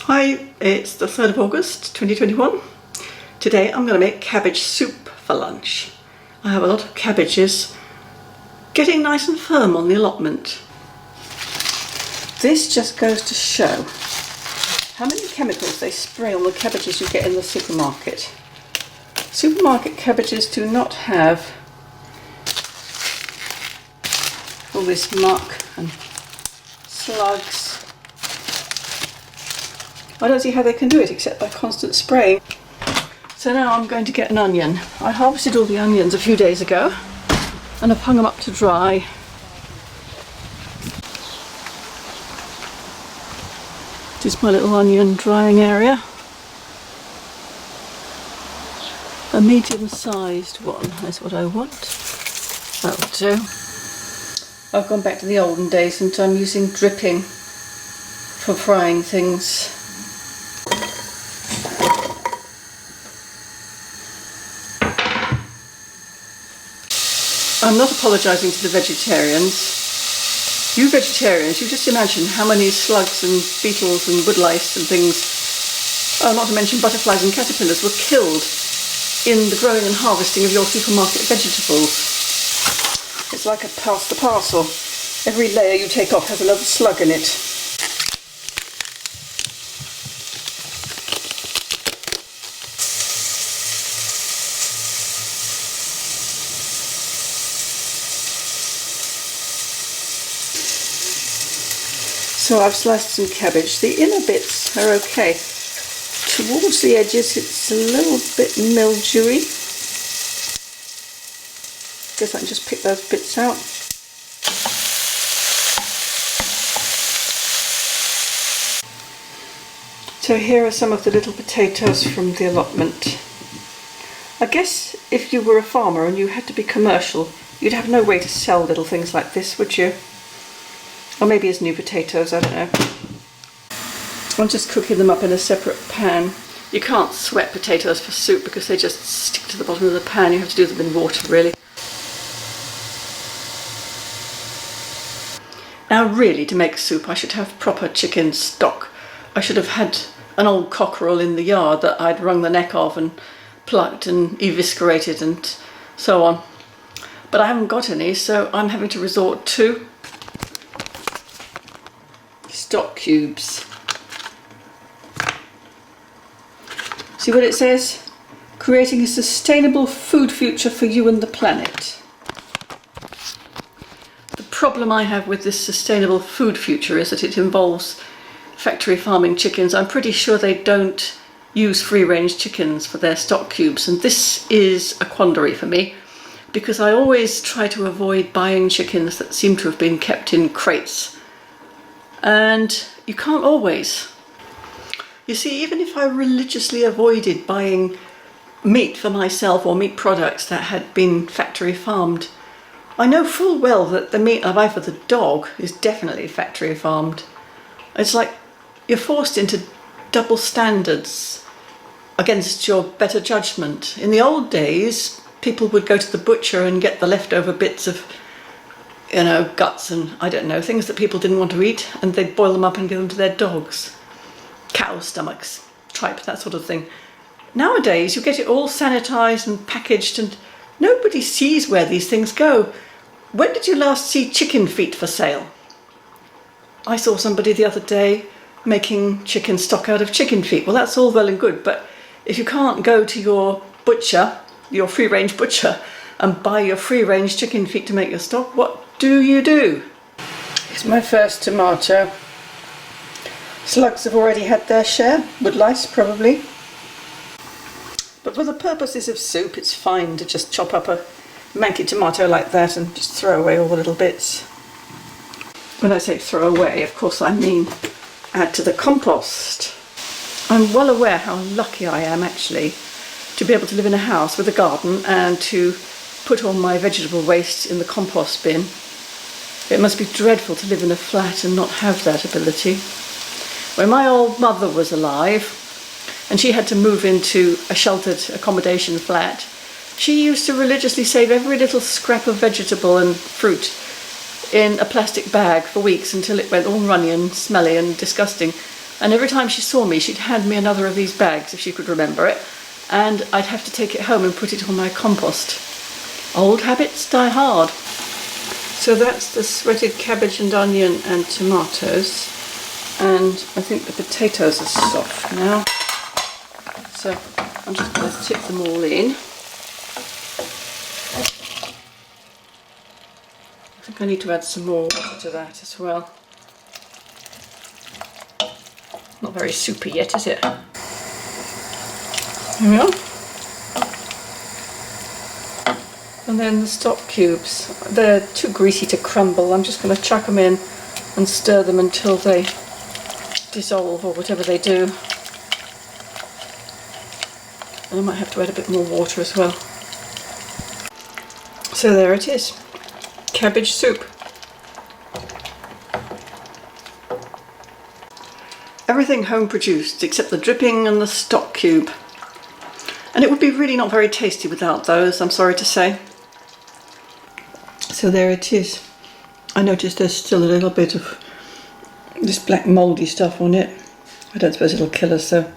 Hi, it's the 3rd of August 2021. Today I'm going to make cabbage soup for lunch. I have a lot of cabbages getting nice and firm on the allotment. This just goes to show how many chemicals they spray on the cabbages you get in the supermarket. Supermarket cabbages do not have all this muck and slugs. I don't see how they can do it except by constant spraying. So now I'm going to get an onion. I harvested all the onions a few days ago and I've hung them up to dry. This is my little onion drying area. A medium-sized one is what I want. That'll do. I've gone back to the olden days and I'm using dripping for frying things. I'm not apologising to the vegetarians. You vegetarians, you just imagine how many slugs and beetles and woodlice and things, not to mention butterflies and caterpillars, were killed in the growing and harvesting of your supermarket vegetables. It's like a pass the parcel. Every layer you take off has another slug in it. So I've sliced some cabbage. The inner bits are okay. Towards the edges it's a little bit mildewy. Guess I can just pick those bits out. So here are some of the little potatoes from the allotment. I guess if you were a farmer and you had to be commercial, you'd have no way to sell little things like this, would you? Or maybe as new potatoes, I don't know. I'm just cooking them up in a separate pan. You can't sweat potatoes for soup because they just stick to the bottom of the pan. You have to do them in water, really. Now really, to make soup I should have proper chicken stock. I should have had an old cockerel in the yard that I'd wrung the neck of and plucked and eviscerated and so on. But I haven't got any, so I'm having to resort to stock cubes. See what it says? Creating a sustainable food future for you and the planet. The problem I have with this sustainable food future is that it involves factory farming chickens. I'm pretty sure they don't use free-range chickens for their stock cubes, and this is a quandary for me because I always try to avoid buying chickens that seem to have been kept in crates. And you can't always. You see, even if I religiously avoided buying meat for myself or meat products that had been factory farmed, I know full well that the meat I buy for the dog is definitely factory farmed. It's like you're forced into double standards against your better judgment. In the old days, people would go to the butcher and get the leftover bits of guts and, I don't know, things that people didn't want to eat, and they'd boil them up and give them to their dogs. Cow stomachs, tripe, that sort of thing. Nowadays, you get it all sanitised and packaged and nobody sees where these things go. When did you last see chicken feet for sale? I saw somebody the other day making chicken stock out of chicken feet. Well, that's all well and good, but if you can't go to your butcher, your free-range butcher, and buy your free-range chicken feet to make your stock, what do you do? It's my first tomato. Slugs have already had their share, woodlice probably. But for the purposes of soup, it's fine to just chop up a manky tomato like that and just throw away all the little bits. When I say throw away, of course I mean add to the compost. I'm well aware how lucky I am actually to be able to live in a house with a garden and to put all my vegetable waste in the compost bin. It must be dreadful to live in a flat and not have that ability. When my old mother was alive and she had to move into a sheltered accommodation flat, she used to religiously save every little scrap of vegetable and fruit in a plastic bag for weeks until it went all runny and smelly and disgusting. And every time she saw me, she'd hand me another of these bags if she could remember it, and I'd have to take it home and put it on my compost. Old habits die hard. So that's the shredded cabbage and onion and tomatoes, and I think the potatoes are soft now. So I'm just going to tip them all in. I think I need to add some more water to that as well. Not very soupy yet, is it? There we are. And then the stock cubes. They're too greasy to crumble. I'm just going to chuck them in and stir them until they dissolve or whatever they do. And I might have to add a bit more water as well. So there it is. Cabbage soup. Everything home produced except the dripping and the stock cube. And it would be really not very tasty without those, I'm sorry to say. So there it is. I noticed there's still a little bit of this black mouldy stuff on it. I don't suppose it'll kill us though.